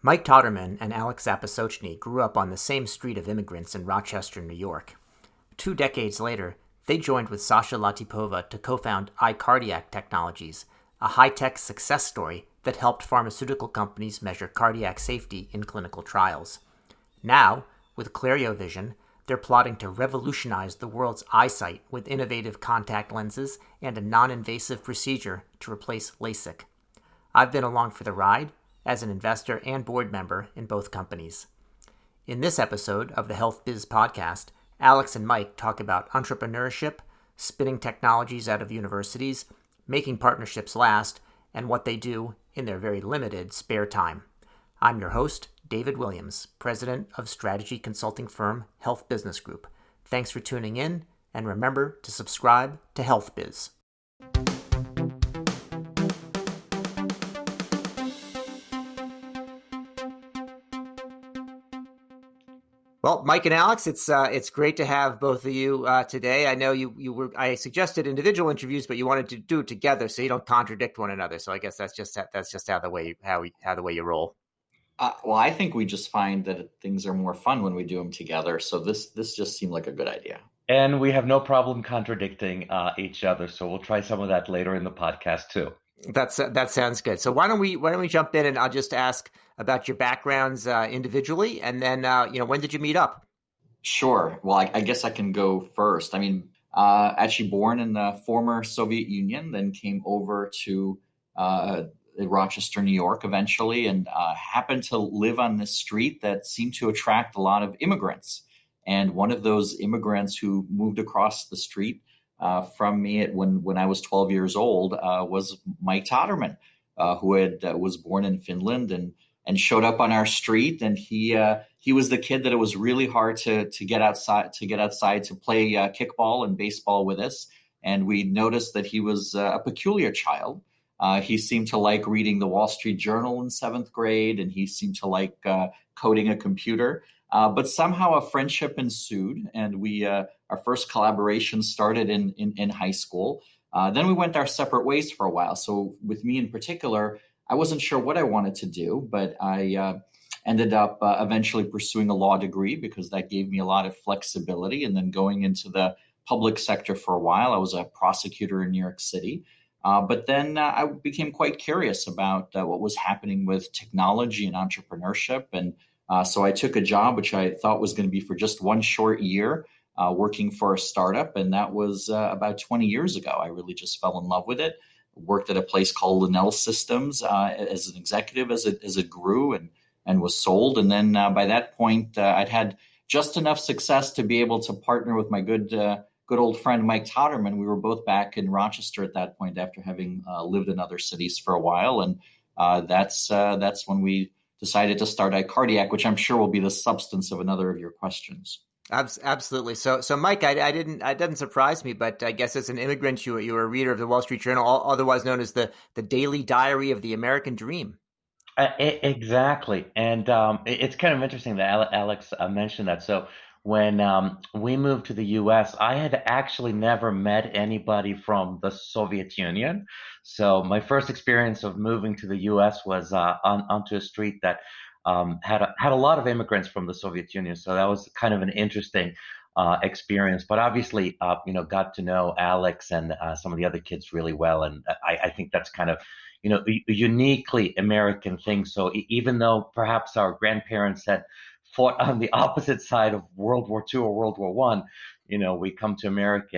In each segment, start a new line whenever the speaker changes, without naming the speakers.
Mike Totterman and Alex Zapesochny grew up on the same street of immigrants in Rochester, New York. 2 decades later, they joined with Sasha Latipova to co-found iCardiac Technologies, a high-tech success story that helped pharmaceutical companies measure cardiac safety in clinical trials. Now, with Clerio vision, they're plotting to revolutionize the world's eyesight with innovative contact lenses and a non-invasive procedure to replace LASIK. I've been along for the ride as an investor and board member in both companies. In this episode of the Health Biz Podcast, Alex and Mike talk about entrepreneurship, spinning technologies out of universities, making partnerships last, and what they do in their very limited spare time. I'm your host, David Williams, president of strategy consulting firm Health Business Group. Thanks for tuning in, and remember to subscribe to Health Biz. Well, Mike and Alex, it's great to have both of you today. I know I suggested individual interviews, but you wanted to do it together so you don't contradict one another. So I guess that's just how the way you roll.
Well, I think we just find that things are more fun when we do them together. So this just seemed like a good idea.
And we have no problem contradicting each other. So we'll try some of that later in the podcast too.
That sounds good. So why don't we jump in, and I'll just ask about your backgrounds individually, and then when did you meet up?
Sure. Well, I guess I can go first. I mean, actually born in the former Soviet Union, then came over to Rochester, New York eventually, and happened to live on this street that seemed to attract a lot of immigrants. And one of those immigrants who moved across the street from me when I was 12 years old was Mike Totterman, who was born in Finland and showed up on our street. And he was the kid that it was really hard to get outside to play kickball and baseball with us. And we noticed that he was a peculiar child. He seemed to like reading the Wall Street Journal in seventh grade, and he seemed to like coding a computer. But somehow a friendship ensued, and our first collaboration started in high school. Then we went our separate ways for a while. So with me in particular, I wasn't sure what I wanted to do, but I ended up eventually pursuing a law degree because that gave me a lot of flexibility. And then going into the public sector for a while, I was a prosecutor in New York City. But then I became quite curious about what was happening with technology and entrepreneurship. And so I took a job, which I thought was going to be for just one short year, working for a startup. And that was about 20 years ago. I really just fell in love with it. Worked at a place called Linnell Systems as an executive as it grew and was sold. And then by that point, I'd had just enough success to be able to partner with my good old friend Mike Totterman. We were both back in Rochester at that point after having lived in other cities for a while. And that's when we decided to start iCardiac, which I'm sure will be the substance of another of your questions.
Absolutely. So Mike, I didn't surprise me, but I guess as an immigrant, you were a reader of the Wall Street Journal, otherwise known as the Daily Diary of the American Dream.
Exactly. And it's kind of interesting that Alex mentioned that. So when we moved to the US, I had actually never met anybody from the Soviet Union. So my first experience of moving to the US was onto a street that had a lot of immigrants from the Soviet Union. So that was kind of an interesting experience. But obviously, got to know Alex and some of the other kids really well. And I think that's kind of a uniquely American thing. So even though perhaps our grandparents had fought on the opposite side of World War II or World War I, we come to America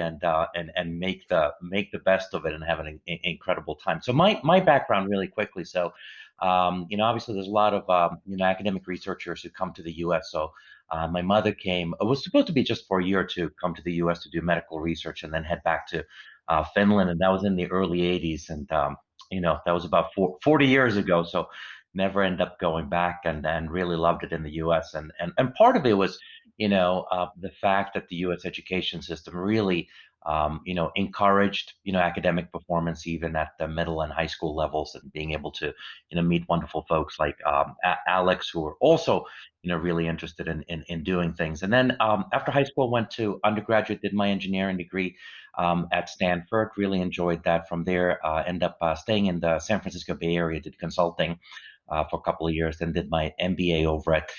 and make the best of it and have an incredible time. So my background really quickly. So, obviously there's a lot of academic researchers who come to the U.S. So my mother came. It was supposed to be just for a year to come to the U.S. to do medical research and then head back to Finland, and that was in the early '80s. And that was about 40 years ago. So never end up going back, and really loved it in the U.S. And part of it was, the fact that the U.S. education system really, encouraged, academic performance even at the middle and high school levels, and being able to, meet wonderful folks like Alex, who were also, really interested in doing things. And then after high school, went to undergraduate, did my engineering degree at Stanford. Really enjoyed that. From there, ended up staying in the San Francisco Bay Area, did consulting for a couple of years, then did my MBA over at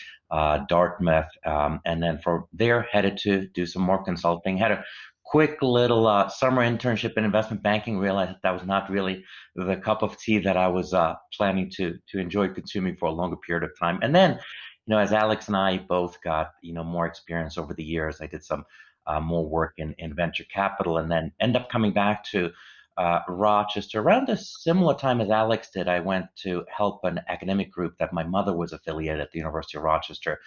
Dartmouth, and then from there headed to do some more consulting. Had a quick little summer internship in investment banking. Realized that was not really the cup of tea that I was planning to enjoy consuming for a longer period of time. And then, as Alex and I both got more experience over the years, I did some more work in venture capital, and then end up coming back to Rochester around a similar time as Alex did. I went to help an academic group that my mother was affiliated at the University of Rochester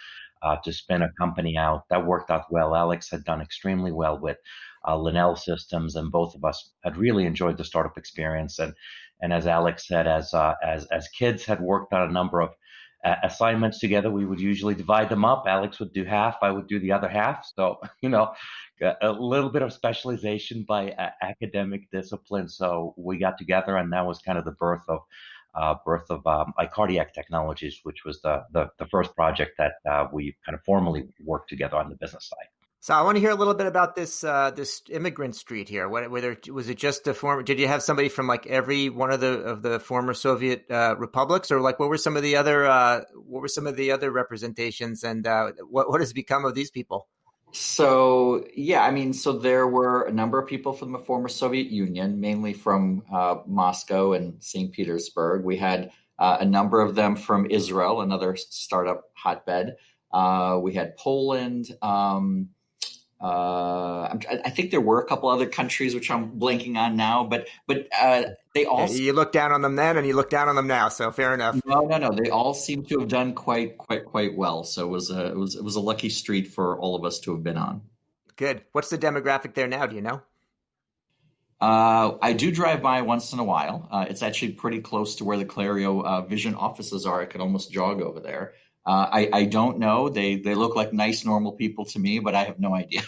to spin a company out. That worked out well. Alex had done extremely well with Linnell Systems, and both of us had really enjoyed the startup experience. And as Alex said, as kids had worked on a number of assignments together, we would usually divide them up. Alex would do half, I would do the other half. So, a little bit of specialization by academic discipline. So we got together, and that was kind of the birth of iCardiac Technologies, which was the first project that we kind of formally worked together on the business side.
So I want to hear a little bit about this immigrant street here. Whether was it just a former? Did you have somebody from like every one of the former Soviet republics, or like what were some of the other representations, and what has become of these people?
So yeah, I mean, so there were a number of people from the former Soviet Union, mainly from Moscow and St. Petersburg. We had a number of them from Israel, another startup hotbed. We had Poland. I think there were a couple other countries which I'm blanking on now, but they all.
You look down on them then, and you look down on them now. So fair enough.
No. They all seem to have done quite well. So it was a lucky street for all of us to have been on.
Good. What's the demographic there now? Do you know?
I do drive by once in a while. It's actually pretty close to where the Clerio Vision offices are. I could almost jog over there. I don't know. They look like nice, normal people to me, but I have no idea.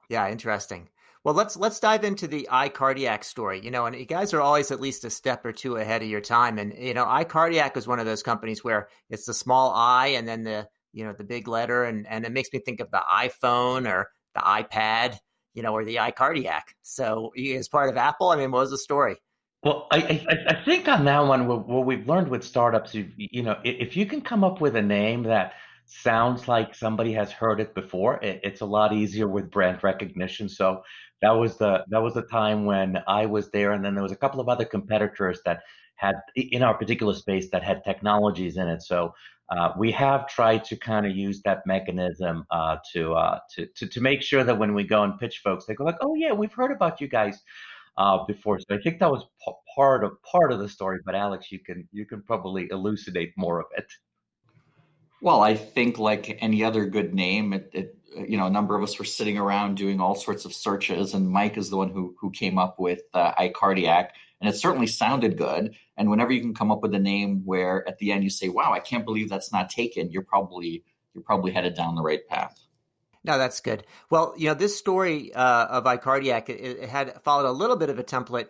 Yeah, interesting. Well, let's dive into the iCardiac story. And you guys are always at least a step or two ahead of your time. And iCardiac is one of those companies where it's the small I and then the big letter, and it makes me think of the iPhone or the iPad, or the iCardiac. So as part of Apple, I mean, what was the story?
Well, I think on that one, what we've learned with startups, if you can come up with a name that sounds like somebody has heard it before, it's a lot easier with brand recognition. So that was the time when I was there, and then there was a couple of other competitors that had in our particular space that had technologies in it. So we have tried to kind of use that mechanism to make sure that when we go and pitch folks, they go like, "Oh yeah, we've heard about you guys." Before. So I think that was part of the story. But Alex, you can probably elucidate more of it.
Well, I think like any other good name, a number of us were sitting around doing all sorts of searches, and Mike is the one who came up with iCardiac, and it certainly sounded good. And whenever you can come up with a name where at the end you say, "Wow, I can't believe that's not taken," you're probably headed down the right path.
No, that's good. Well, this story of iCardiac, it had followed a little bit of a template,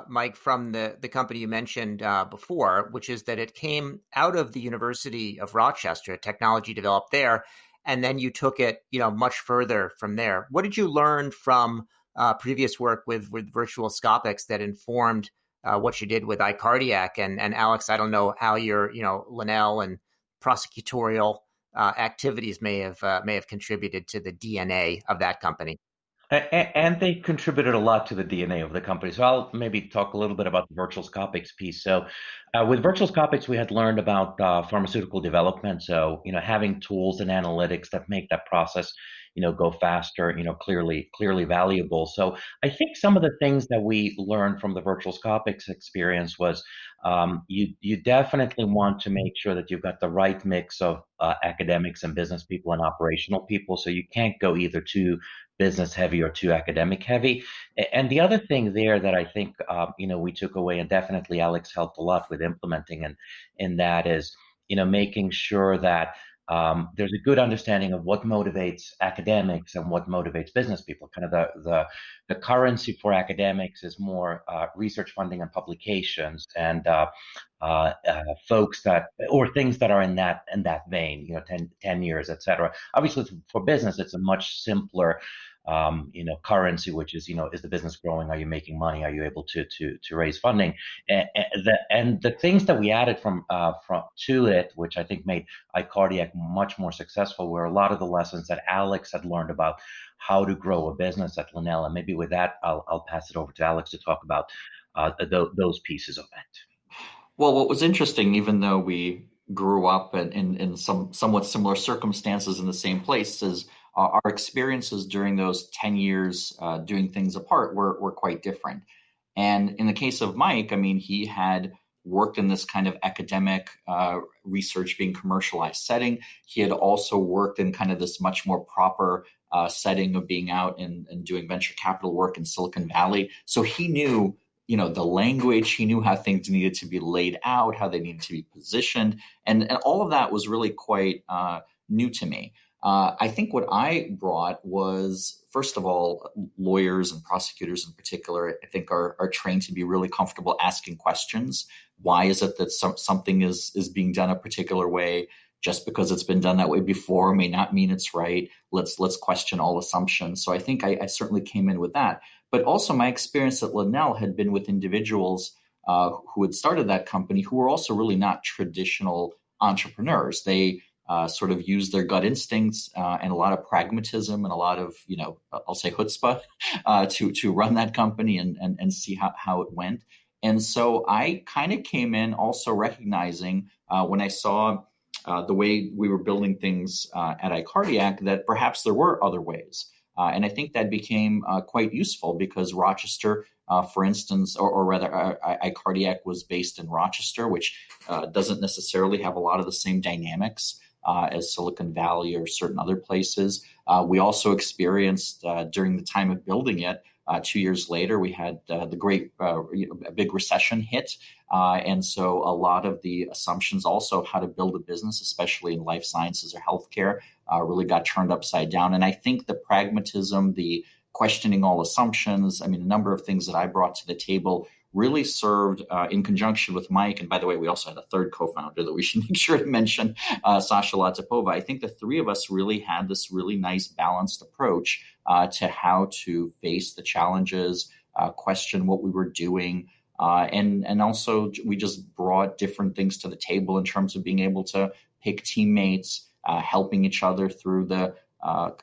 Mike, from the company you mentioned before, which is that it came out of the University of Rochester, technology developed there, and then you took it, much further from there. What did you learn from previous work with Virtualscopics that informed what you did with iCardiac? And Alex, I don't know how your, Linnell and prosecutorial activities may have contributed to the DNA of that company.
And they contributed a lot to the DNA of the company. So I'll maybe talk a little bit about the Virtualscopics piece. So with Virtualscopics, we had learned about pharmaceutical development. So, having tools and analytics that make that process, go faster, clearly valuable. So I think some of the things that we learned from the Virtualscopics experience was you definitely want to make sure that you've got the right mix of academics and business people and operational people. So you can't go either too business heavy or too academic heavy. And the other thing there that I think we took away, and definitely Alex helped a lot with implementing, and in that is making sure that there's a good understanding of what motivates academics and what motivates business people. Kind of the currency for academics is more research funding and publications, and folks that or things that are in that vein, 10 years, et cetera. Obviously, for business, it's a much simpler currency, which is, is the business growing? Are you making money? Are you able to raise funding? And the things that we added from to it, which I think made iCardiac much more successful, were a lot of the lessons that Alex had learned about how to grow a business at Linnell. And maybe with that, I'll pass it over to Alex to talk about those pieces of it.
Well, what was interesting, even though we grew up in some somewhat similar circumstances in the same place, is our experiences during those 10 years doing things apart were quite different. And in the case of Mike, I mean, he had worked in this kind of academic research being commercialized setting. He had also worked in kind of this much more proper setting of being out and doing venture capital work in Silicon Valley. So he knew, the language. He knew how things needed to be laid out, how they needed to be positioned, and all of that was really quite new to me. I think what I brought was, first of all, lawyers and prosecutors in particular, I think are trained to be really comfortable asking questions. Why is it that something is being done a particular way? Just because it's been done that way before may not mean it's right. Let's question all assumptions. So I think I certainly came in with that. But also my experience at Linnell had been with individuals who had started that company who were also really not traditional entrepreneurs. They sort of used their gut instincts and a lot of pragmatism and a lot of, I'll say chutzpah to run that company and see how it went. And so I kind of came in also recognizing when I saw the way we were building things at iCardiac that perhaps there were other ways. And I think that became quite useful because Rochester, for instance, or rather, iCardiac was based in Rochester, which doesn't necessarily have a lot of the same dynamics as Silicon Valley or certain other places. We also experienced during the time of building it, 2 years later, we had the great a big recession hit. And so a lot of the assumptions also of how to build a business, especially in life sciences or healthcare, really got turned upside down. And I think the pragmatism, the questioning all assumptions, I mean, a number of things that I brought to the table really served in conjunction with Mike. And by the way, we also had a third co-founder that we should make sure to mention, Sasha Latipova. I think the three of us really had this really nice balanced approach to how to face the challenges, question what we were doing. And also we just brought different things to the table in terms of being able to pick teammates, helping each other through the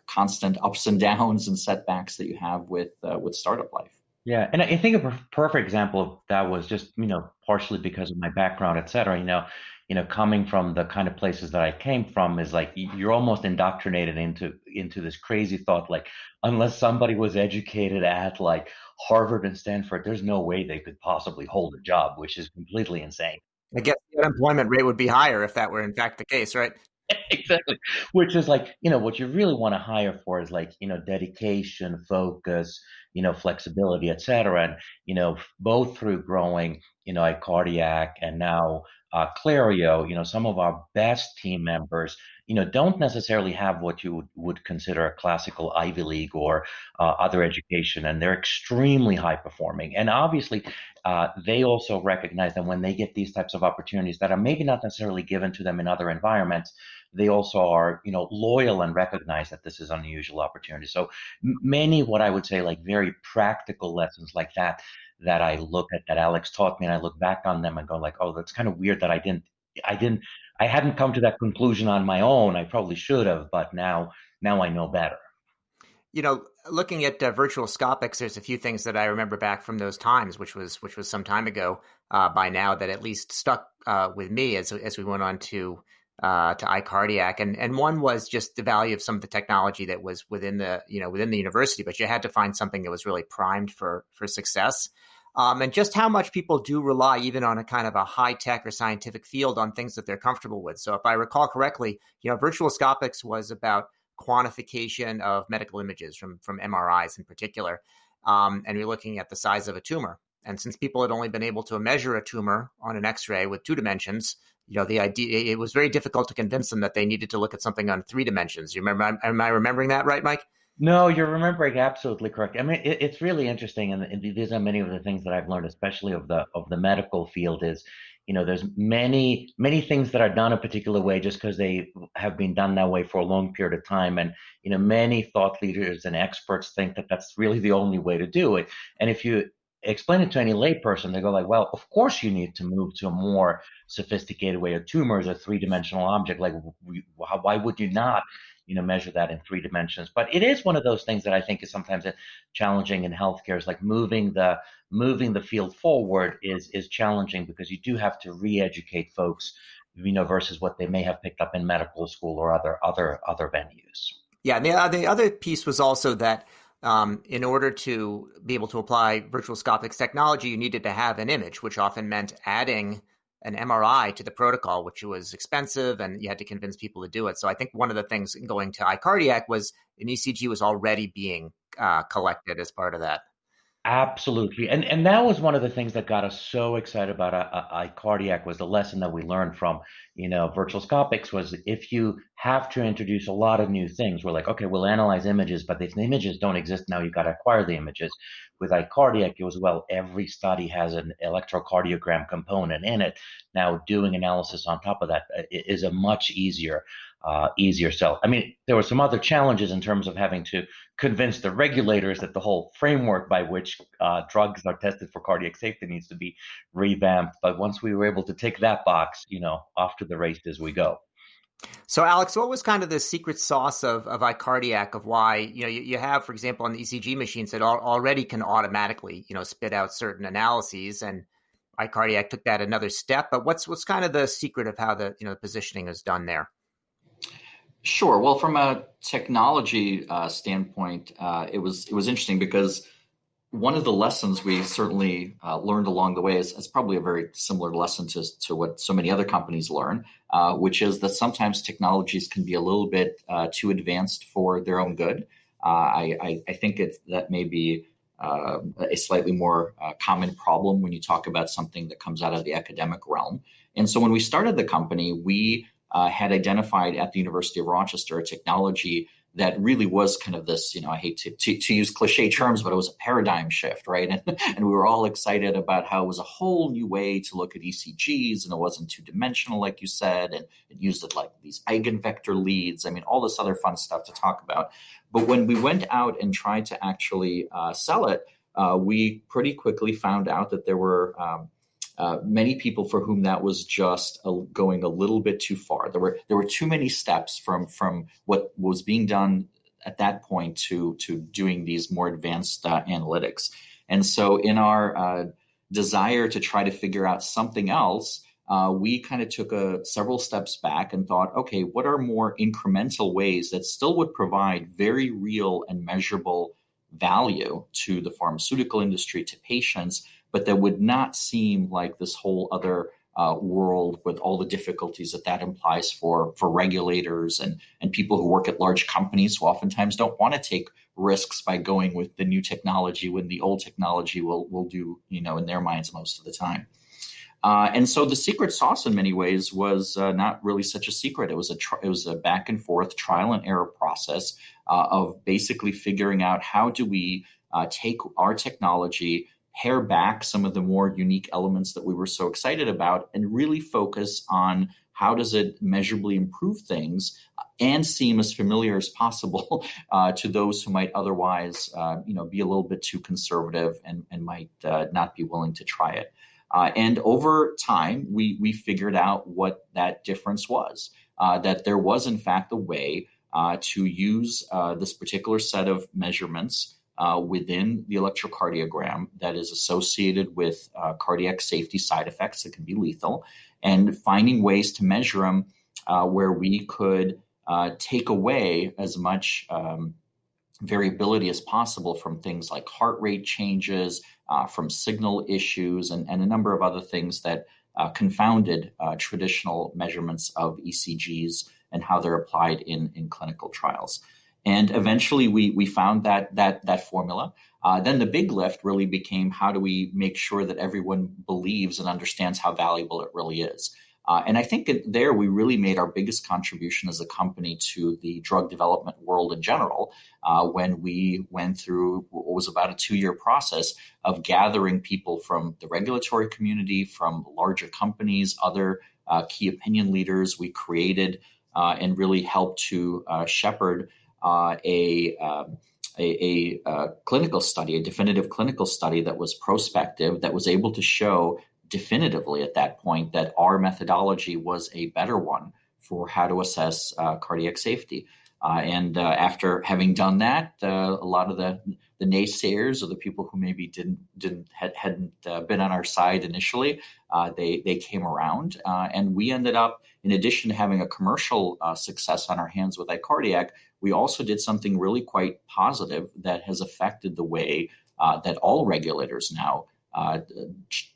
constant ups and downs and setbacks that you have with startup life.
Yeah, and I think a perfect example of that was just, partially because of my background, et cetera. Coming from the kind of places that I came from is like you're almost indoctrinated into this crazy thought, like unless somebody was educated at like Harvard and Stanford, there's no way they could possibly hold a job, which is completely insane.
I guess the unemployment rate would be higher if that were in fact the case, right?
Exactly. Which is like, what you really want to hire for is like, dedication, focus, flexibility, et cetera. And, both through growing, iCardiac and now Clerio, some of our best team members, don't necessarily have what you would consider a classical Ivy League or other education, and they're extremely high performing. And obviously, they also recognize that when they get these types of opportunities that are maybe not necessarily given to them in other environments, they also are, loyal and recognize that this is an unusual opportunity. So many, what I would say, like very practical lessons like that I look at that Alex taught me, and I look back on them and go like, oh, that's kind of weird that I didn't, I hadn't come to that conclusion on my own. I probably should have, but now I know better.
Looking at Virtualscopics, there's a few things that I remember back from those times, which was some time ago by now, that at least stuck with me as we went on to iCardiac, and one was just the value of some of the technology that was within the university, but you had to find something that was really primed for success, and just how much people do rely, even on a kind of a high tech or scientific field, on things that they're comfortable with. So if I recall correctly, Virtualscopics was about quantification of medical images from MRIs in particular, and you're looking at the size of a tumor. And since people had only been able to measure a tumor on an X-ray with 2 dimensions, the idea, it was very difficult to convince them that they needed to look at something on 3 dimensions. You remember? Am I remembering that right, Mike?
No, you're remembering absolutely correct. I mean, it's really interesting, and these are many of the things that I've learned, especially of the medical field, is There's many things that are done a particular way just because they have been done that way for a long period of time. And, many thought leaders and experts think that that's really the only way to do it. And if you explain it to any layperson, they go like, well, of course you need to move to a more sophisticated way. A tumor is a three-dimensional object. Like, why would you not, measure that in 3 dimensions? But it is one of those things that I think is sometimes challenging in healthcare, is like moving the field forward is challenging, because you do have to re-educate folks, versus what they may have picked up in medical school or other venues.
Yeah, and the other piece was also that in order to be able to apply Virtualscopics technology, you needed to have an image, which often meant adding an MRI to the protocol, which was expensive, and you had to convince people to do it. So I think one of the things in going to iCardiac was an ECG was already being collected as part of that.
Absolutely. And that was one of the things that got us so excited about iCardiac, was the lesson that we learned from, Virtualscopics, was if you have to introduce a lot of new things, we're like, okay, we'll analyze images, but if the images don't exist now, you got to acquire the images. With iCardiac, it was, well, every study has an electrocardiogram component in it. Now, doing analysis on top of that is a much easier sell. I mean, there were some other challenges in terms of having to convince the regulators that the whole framework by which drugs are tested for cardiac safety needs to be revamped. But once we were able to tick that box, off to the races we go.
So, Alex, what was kind of the secret sauce of iCardiac, of why, you have, for example, on the ECG machines that already can automatically, spit out certain analyses, and iCardiac took that another step. But what's kind of the secret of how the positioning is done there?
Sure. Well, from a technology standpoint, it was interesting, because one of the lessons we certainly learned along the way is probably a very similar lesson to what so many other companies learn, which is that sometimes technologies can be a little bit too advanced for their own good. I think that may be a slightly more common problem when you talk about something that comes out of the academic realm. And so when we started the company, we had identified at the University of Rochester a technology that really was kind of this, I hate to use cliche terms, but it was a paradigm shift, right? And we were all excited about how it was a whole new way to look at ECGs, and it wasn't two-dimensional, like you said, and it used it like these eigenvector leads. I mean, all this other fun stuff to talk about. But when we went out and tried to actually sell it, we pretty quickly found out that there were many people for whom that was just going a little bit too far. There were too many steps from what was being done at that point to doing these more advanced analytics. And so in our desire to try to figure out something else, we kind of took several steps back and thought, okay, what are more incremental ways that still would provide very real and measurable value to the pharmaceutical industry, to patients, but that would not seem like this whole other world with all the difficulties that implies for regulators and people who work at large companies, who oftentimes don't want to take risks by going with the new technology when the old technology will do, in their minds most of the time. And so the secret sauce in many ways was not really such a secret. It was a back and forth trial and error process of basically figuring out how do we take our technology, pare back some of the more unique elements that we were so excited about, and really focus on how does it measurably improve things and seem as familiar as possible to those who might otherwise, be a little bit too conservative and might not be willing to try it. And over time, we figured out what that difference was, that there was, in fact, a way to use this particular set of measurements within the electrocardiogram that is associated with cardiac safety side effects that can be lethal, and finding ways to measure them where we could take away as much variability as possible from things like heart rate changes, from signal issues, and a number of other things that confounded traditional measurements of ECGs and how they're applied in clinical trials. And eventually we found that formula. Then the big lift really became, how do we make sure that everyone believes and understands how valuable it really is? And I think there we really made our biggest contribution as a company to the drug development world in general when we went through what was about a 2-year process of gathering people from the regulatory community, from larger companies, other key opinion leaders. We created and really helped to shepherd a clinical study, a definitive clinical study that was prospective, that was able to show definitively at that point that our methodology was a better one for how to assess cardiac safety. And after having done that, a lot of the naysayers, or the people who maybe hadn't been on our side initially, they came around, and we ended up, in addition to having a commercial success on our hands with iCardiac, we also did something really quite positive that has affected the way that all regulators now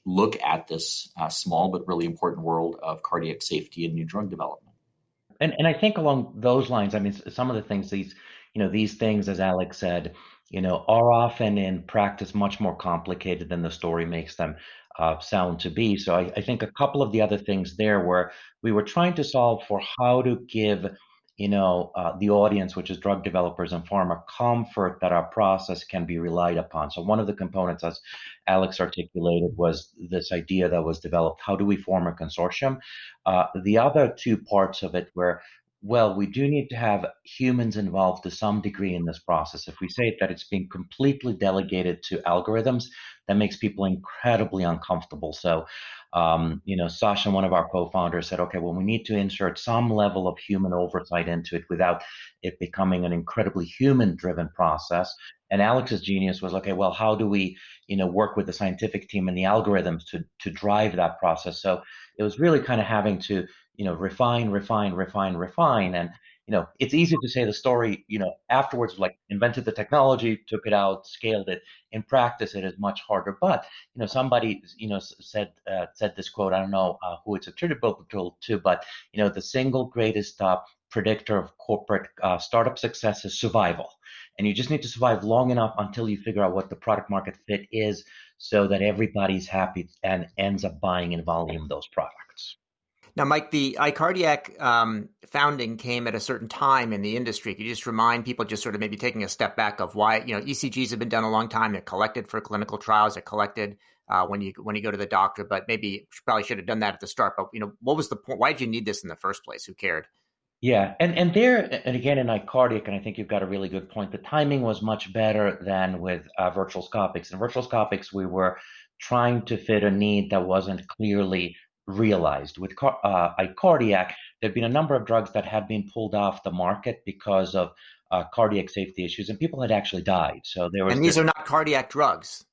look at this small but really important world of cardiac safety and new drug development.
And I think along those lines, I mean, some of the things these things, as Alex said, are often in practice much more complicated than the story makes them sound to be. So I think a couple of the other things there were we were trying to solve for how to give the audience, which is drug developers and pharma, comfort that our process can be relied upon. So one of the components, as Alex articulated, was this idea that was developed: how do we form a consortium? The other two parts of it were, well, we do need to have humans involved to some degree in this process. If we say that it's being completely delegated to algorithms, that makes people incredibly uncomfortable. So Sasha, one of our co-founders, said, okay, well, we need to insert some level of human oversight into it without it becoming an incredibly human-driven process. And Alex's genius was, okay, well, how do we, work with the scientific team and the algorithms to drive that process? So it was really kind of having to, refine. And, it's easy to say the story, afterwards, like invented the technology, took it out, scaled it. In practice, it is much harder. But, somebody, said this quote, I don't know who it's attributable to, but, the single greatest predictor of corporate startup success is survival. And you just need to survive long enough until you figure out what the product market fit is so that everybody's happy and ends up buying in volume those products.
Now, Mike, the iCardiac founding came at a certain time in the industry. Could you just remind people, just sort of maybe taking a step back, of why, ECGs have been done a long time. They're collected for clinical trials. They're collected when you go to the doctor, but maybe probably should have done that at the start. But, what was the point? Why did you need this in the first place? Who cared?
Yeah, and there, and again, in iCardiac, and I think you've got a really good point, the timing was much better than with Virtualscopics. In Virtualscopics, we were trying to fit a need that wasn't clearly realized. With iCardiac, there'd been a number of drugs that had been pulled off the market because of cardiac safety issues, and people had actually died. So there was
And these are not cardiac drugs.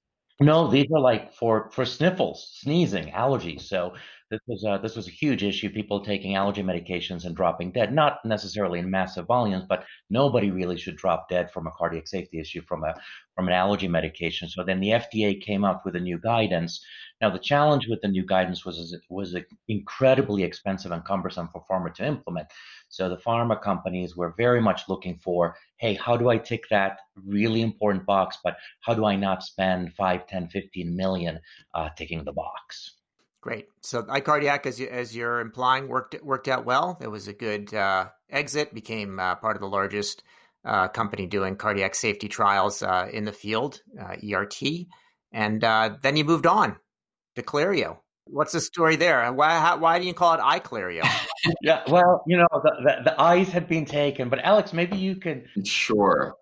No, these are like for sniffles, sneezing, allergies. So this was a huge issue. People taking allergy medications and dropping dead, not necessarily in massive volumes, but nobody really should drop dead from a cardiac safety issue from an allergy medication. So then the FDA came up with a new guidance. Now the challenge with the new guidance was it was incredibly expensive and cumbersome for pharma to implement. So the pharma companies were very much looking for, hey, how do I tick that really important box, but how do I not spend 5, 10, 15 million ticking the box?
Great. So iCardiac, as you're implying, worked out well. It was a good exit. Became part of the largest company doing cardiac safety trials in the field, ERT, and then you moved on to Clerio. What's the story there? Why do you call it iClerio?
Yeah, well, the eyes had been taken, but Alex, maybe you could.
Sure.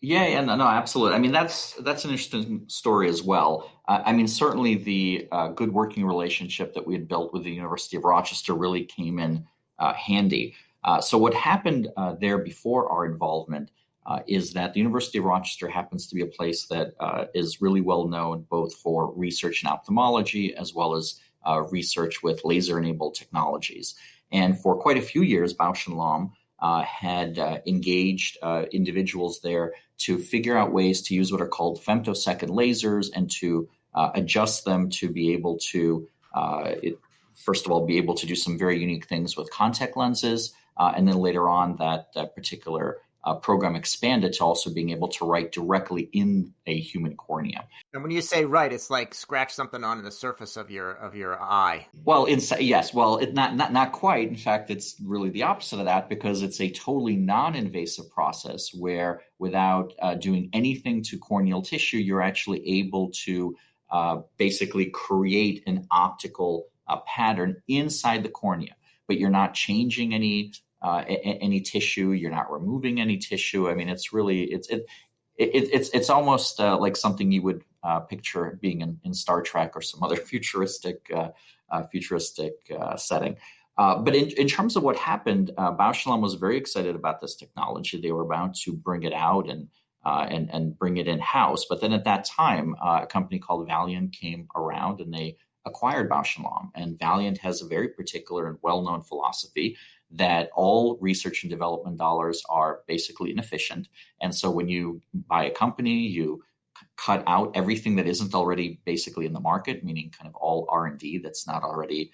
Yeah, no, absolutely. I mean, that's an interesting story as well. I mean, certainly the good working relationship that we had built with the University of Rochester really came in handy. So what happened there before our involvement is that the University of Rochester happens to be a place that is really well known both for research in ophthalmology as well as research with laser-enabled technologies. And for quite a few years, Bausch and Lomb had engaged individuals there to figure out ways to use what are called femtosecond lasers and to adjust them to be able to, first of all, be able to do some very unique things with contact lenses. And then later on, that particular program expanded to also being able to write directly in a human cornea.
And when you say write, it's like scratch something onto the surface of your eye.
Well, yes. Well, not quite. In fact, it's really the opposite of that, because it's a totally non-invasive process where, without doing anything to corneal tissue, you're actually able to basically create an optical pattern inside the cornea. But you're not changing any tissue. You're not removing any tissue. I mean, it's really it's almost like something you would picture being in Star Trek or some other futuristic setting. But in terms of what happened, Bausch & Lomb was very excited about this technology. They were about to bring it out and bring it in house. But then at that time, a company called Valiant came around and they acquired Bausch & Lomb. And Valiant has a very particular and well-known philosophy that all research and development dollars are basically inefficient. And so when you buy a company, you cut out everything that isn't already basically in the market, meaning kind of all R&D that's not already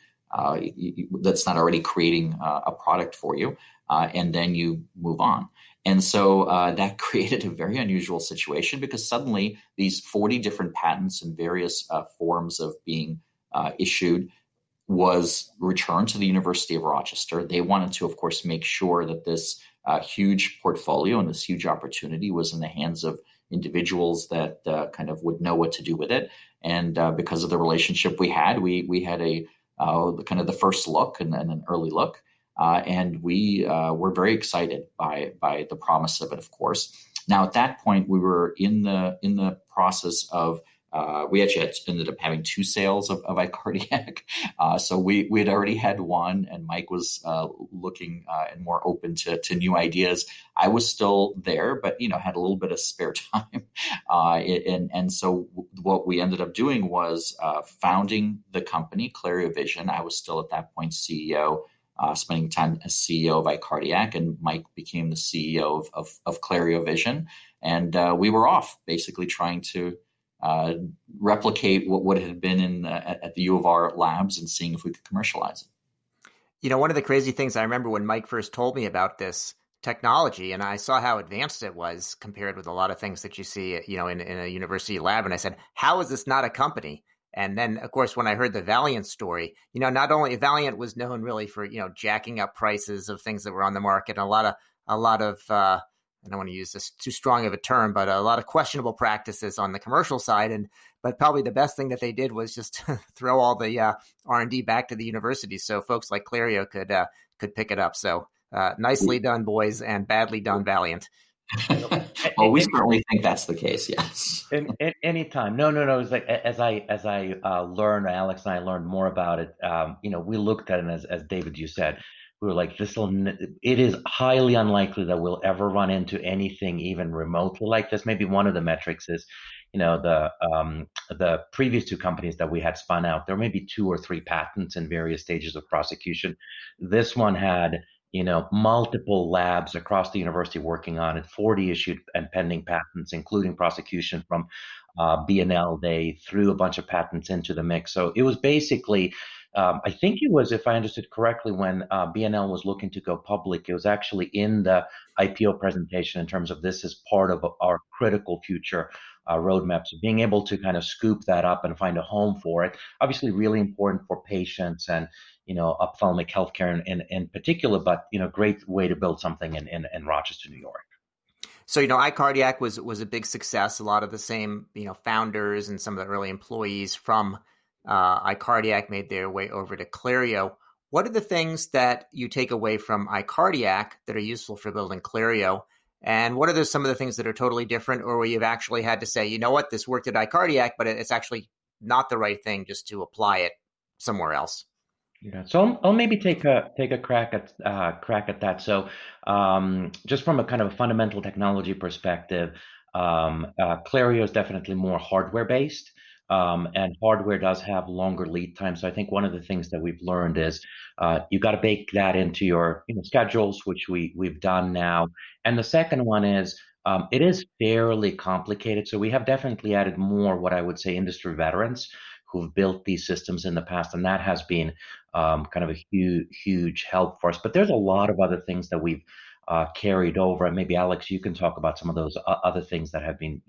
creating a product for you, and then you move on. And so that created a very unusual situation, because suddenly these 40 different patents in various forms of being issued was returned to the University of Rochester. They wanted to, of course, make sure that this huge portfolio and this huge opportunity was in the hands of individuals that kind of would know what to do with it. And because of the relationship we had a kind of the first look and an early look. And we were very excited by the promise of it, of course. Now, at that point, we were in the process of we actually ended up having 2 sales of iCardiac. So we had already had one, and Mike was looking and more open to new ideas. I was still there, but had a little bit of spare time. And so what we ended up doing was founding the company, Clerio Vision. I was still at that point CEO, spending time as CEO of iCardiac, and Mike became the CEO of Clerio Vision. And we were off basically trying to replicate what had been at the U of R labs and seeing if we could commercialize it.
One of the crazy things I remember when Mike first told me about this technology, and I saw how advanced it was compared with a lot of things that you see, in a university lab. And I said, how is this not a company? And then, of course, when I heard the Valiant story, not only Valiant was known really for, jacking up prices of things that were on the market, and a lot of I don't want to use this too strong of a term, but a lot of questionable practices on the commercial side. But probably the best thing that they did was just throw all the R&D back to the university, so folks like Clerio could pick it up. So nicely done, boys, and badly done, Valiant.
Well, we certainly think that's the case. Yes.
Anytime. No. It's like as I learned, Alex and I learned more about it. We looked at it as David, you said. We were like, it is highly unlikely that we'll ever run into anything even remotely like this. Maybe one of the metrics is, the previous 2 companies that we had spun out, there may be 2 or 3 patents in various stages of prosecution. This one had, multiple labs across the university working on it, 40 issued and pending patents, including prosecution from B&L. They threw a bunch of patents into the mix. So it was basically, I think it was, if I understood correctly, when B&L was looking to go public, it was actually in the IPO presentation in terms of this is part of our critical future roadmap. So being able to kind of scoop that up and find a home for it, obviously really important for patients and, ophthalmic healthcare in particular, but, great way to build something in Rochester, New York.
So, iCardiac was a big success. A lot of the same, founders and some of the early employees from iCardiac made their way over to Clerio. What are the things that you take away from iCardiac that are useful for building Clerio? And what are some of the things that are totally different, or where you've actually had to say, you know what, this worked at iCardiac, but it's actually not the right thing just to apply it somewhere else?
Yeah, so I'll maybe take a crack at that. So just from a kind of a fundamental technology perspective, Clario is definitely more hardware based. And hardware does have longer lead time. So I think one of the things that we've learned is you got to bake that into your schedules, which we've done now. And the second one is it is fairly complicated. So we have definitely added more what I would say industry veterans who've built these systems in the past, and that has been kind of a huge help for us. But there's a lot of other things that we've carried over. And maybe Alex, you can talk about some of those other things that have been,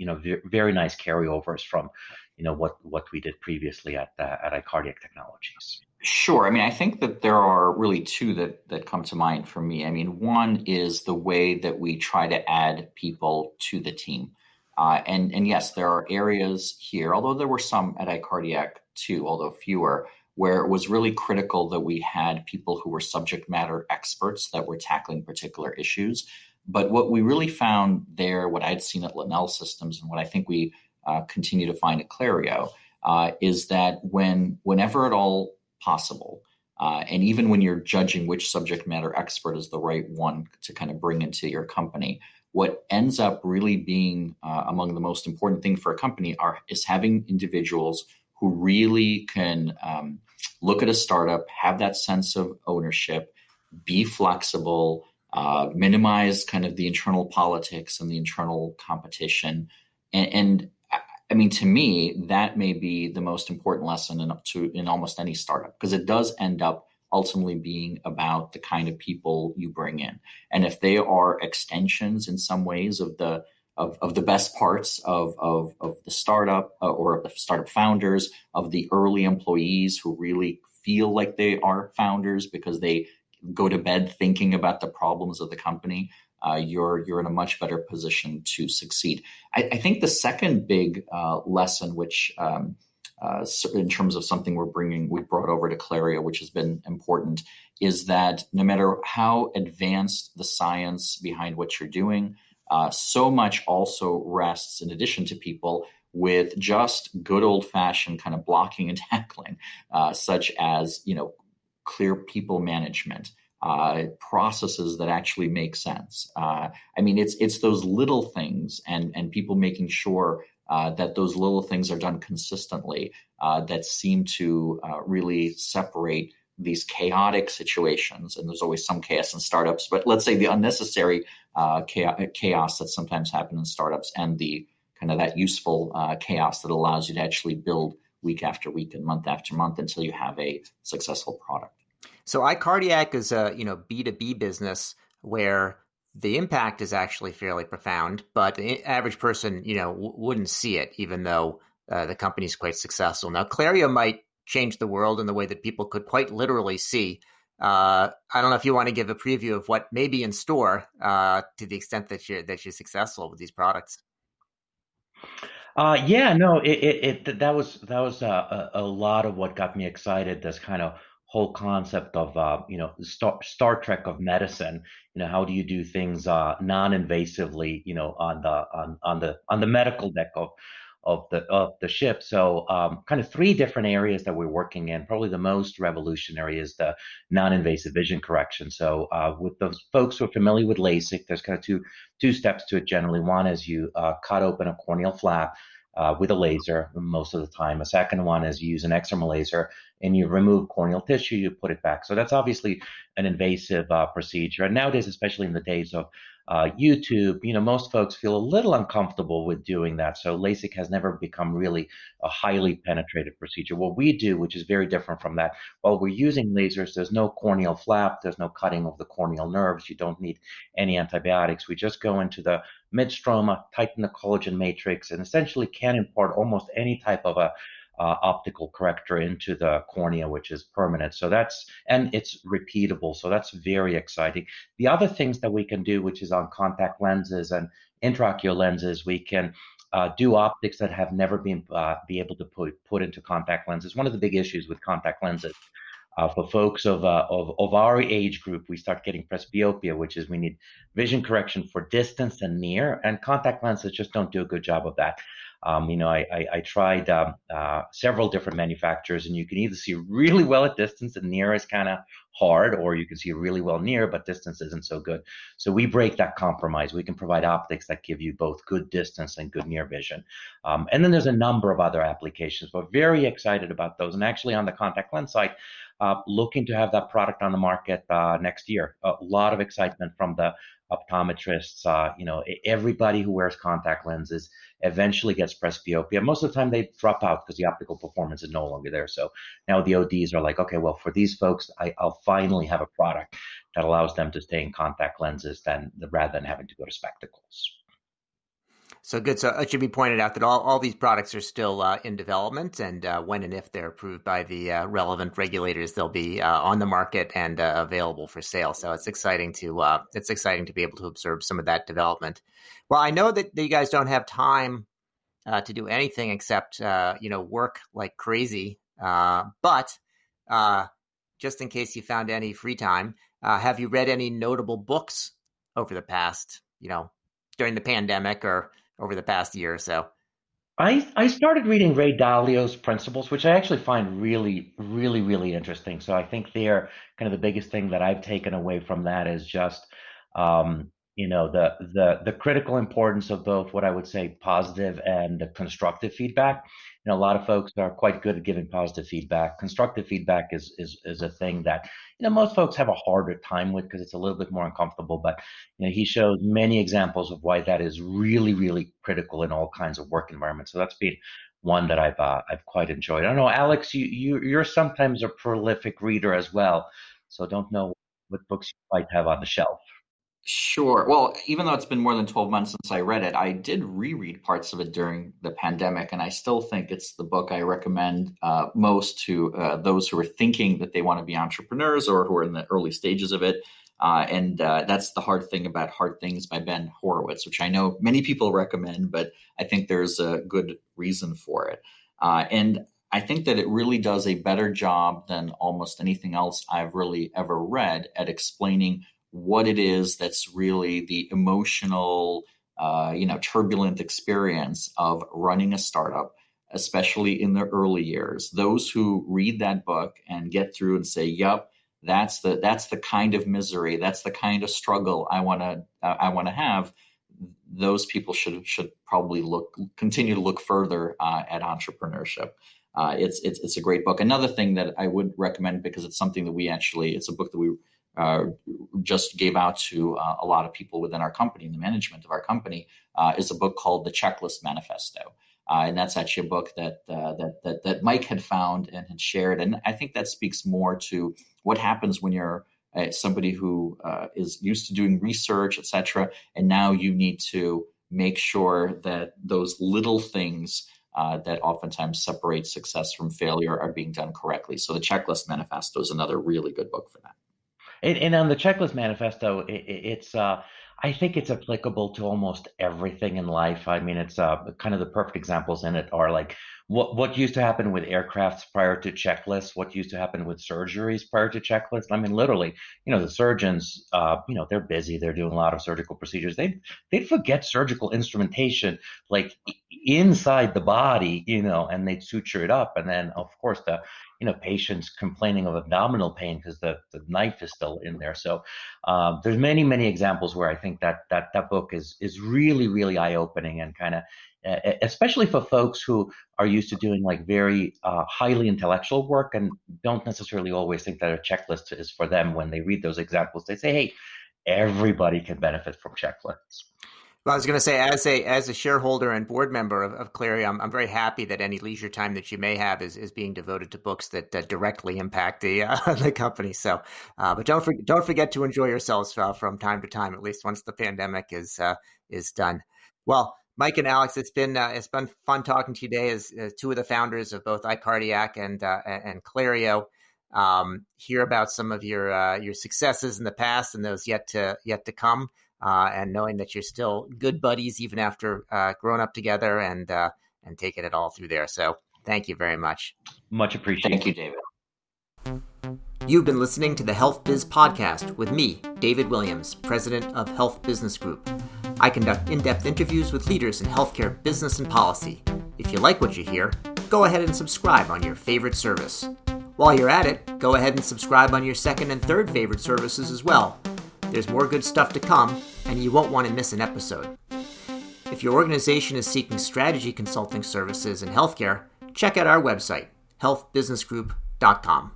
very nice carryovers from, what we did previously at iCardiac Technologies.
Sure. I mean, I think that there are really two that come to mind for me. I mean, one is the way that we try to add people to the team. And yes, there are areas here, although there were some at iCardiac too, although fewer, where it was really critical that we had people who were subject matter experts that were tackling particular issues. But what we really found there, what I'd seen at Linnell Systems, and what I think we continue to find at Clerio, is that whenever at all possible, and even when you're judging which subject matter expert is the right one to kind of bring into your company, what ends up really being among the most important thing for a company is having individuals who really can look at a startup, have that sense of ownership, be flexible, minimize kind of the internal politics and the internal competition. And I mean, to me, that may be the most important lesson in almost any startup, because it does end up ultimately being about the kind of people you bring in. And if they are extensions in some ways of the best parts of the startup or of the startup founders, of the early employees who really feel like they are founders because they go to bed thinking about the problems of the company, you're in a much better position to succeed. I think the second big lesson, which in terms of something we brought over to Clerio, which has been important, is that no matter how advanced the science behind what you're doing, so much also rests, in addition to people, with just good old-fashioned kind of blocking and tackling, such as clear people management, processes that actually make sense. I mean, it's those little things and people making sure that those little things are done consistently that seem to really separate these chaotic situations. And there's always some chaos in startups, but let's say the unnecessary chaos that sometimes happen in startups, and the kind of that useful chaos that allows you to actually build week after week and month after month until you have a successful product.
So iCardiac is a B2B business where the impact is actually fairly profound, but the average person wouldn't see it, even though the company is quite successful. Now, Clerio might change the world in the way that people could quite literally see. I don't know if you want to give a preview of what may be in store to the extent that you're successful with these products.
Yeah, no, that was a lot of what got me excited. This kind of whole concept of Star Trek of medicine. How do you do things non-invasively? On the medical deck of the ship. So kind of three different areas that we're working in. Probably the most revolutionary is the non-invasive vision correction. So with those folks who are familiar with LASIK, there's kind of two steps to it generally. One is you cut open a corneal flap with a laser most of the time. A second one is you use an excimer laser and you remove corneal tissue, you put it back. So that's obviously an invasive procedure. And nowadays, especially in the days of YouTube, most folks feel a little uncomfortable with doing that. So LASIK has never become really a highly penetrated procedure. What we do, which is very different from that, while we're using lasers, there's no corneal flap, there's no cutting of the corneal nerves. You don't need any antibiotics. We just go into the midstroma, tighten the collagen matrix, and essentially can impart almost any type of a optical corrector into the cornea, which is permanent. And it's repeatable. So that's very exciting. The other things that we can do, which is on contact lenses and intraocular lenses, we can do optics that have never been be able to put into contact lenses. One of the big issues with contact lenses for folks of our age group, we start getting presbyopia, which is we need vision correction for distance and near, and contact lenses just don't do a good job of that. I tried several different manufacturers, and you can either see really well at distance and near is kind of hard, or you can see really well near, but distance isn't so good. So we break that compromise. We can provide optics that give you both good distance and good near vision. And then there's a number of other applications. We're very excited about those. And actually on the contact lens side, looking to have that product on the market next year. A lot of excitement from the optometrists. Everybody who wears contact lenses eventually gets presbyopia. Most of the time they drop out because the optical performance is no longer there. So now the ODs are like, okay, well, for these folks, I'll finally have a product that allows them to stay in contact lenses rather than having to go to spectacles.
So good. So it should be pointed out that all these products are still in development, and when and if they're approved by the relevant regulators, they'll be on the market and available for sale. So it's exciting to be able to observe some of that development. Well, I know that you guys don't have time to do anything except work like crazy. But just in case you found any free time, have you read any notable books over the past, during the pandemic or over the past year or so?
I started reading Ray Dalio's Principles, which I actually find really, really, really interesting. So I think they're kind of the biggest thing that I've taken away from that is just, the critical importance of both what I would say positive and constructive feedback. A lot of folks are quite good at giving positive feedback. Constructive feedback is a thing that most folks have a harder time with because it's a little bit more uncomfortable. But he shows many examples of why that is really, really critical in all kinds of work environments. So that's been one that I've quite enjoyed. I don't know, Alex, you're sometimes a prolific reader as well. So don't know what books you might have on the shelf.
Sure. Well, even though it's been more than 12 months since I read it, I did reread parts of it during the pandemic, and I still think it's the book I recommend most to those who are thinking that they want to be entrepreneurs or who are in the early stages of it. And that's The Hard Thing About Hard Things by Ben Horowitz, which I know many people recommend, but I think there's a good reason for it. And I think that it really does a better job than almost anything else I've really ever read at explaining what it is that's really the emotional, turbulent experience of running a startup, especially in the early years. Those who read that book and get through and say, "Yep, that's the kind of misery, that's the kind of struggle I want to have." Those people should probably continue to look further at entrepreneurship. It's a great book. Another thing that I would recommend, because it's something that it's a book that we just gave out to a lot of people within our company, in the management of our company, is a book called The Checklist Manifesto. And that's actually a book that Mike had found and had shared. And I think that speaks more to what happens when you're somebody who is used to doing research, et cetera, and now you need to make sure that those little things that oftentimes separate success from failure are being done correctly. So The Checklist Manifesto is another really good book for that.
And on the checklist manifesto, I think it's applicable to almost everything in life. I mean, it's kind of the perfect examples in it are like what used to happen with aircrafts prior to checklists, what used to happen with surgeries prior to checklists. I mean, literally, the surgeons, they're busy, they're doing a lot of surgical procedures. They'd forget surgical instrumentation like inside the body, and they'd suture it up, and then of course patients complaining of abdominal pain because the knife is still in there. So there's many, many examples where I think that book is really, really eye-opening and kind of, especially for folks who are used to doing like very highly intellectual work and don't necessarily always think that a checklist is for them. When they read those examples, they say, hey, everybody can benefit from checklists.
Well, I was going to say, as a shareholder and board member of Clerio, I'm very happy that any leisure time that you may have is being devoted to books that directly impact the company. So, but don't forget to enjoy yourselves from time to time, at least once the pandemic is done. Well, Mike and Alex, it's been fun talking to you today as two of the founders of both iCardiac and Clerio. Hear about some of your successes in the past and those yet to come. And knowing that you're still good buddies even after growing up together and taking it all through there. So thank you very much.
Much appreciated.
Thank you, David.
You've been listening to the Health Biz Podcast with me, David Williams, President of Health Business Group. I conduct in-depth interviews with leaders in healthcare business and policy. If you like what you hear, go ahead and subscribe on your favorite service. While you're at it, go ahead and subscribe on your second and third favorite services as well. There's more good stuff to come, and you won't want to miss an episode. If your organization is seeking strategy consulting services in healthcare, check out our website, healthbusinessgroup.com.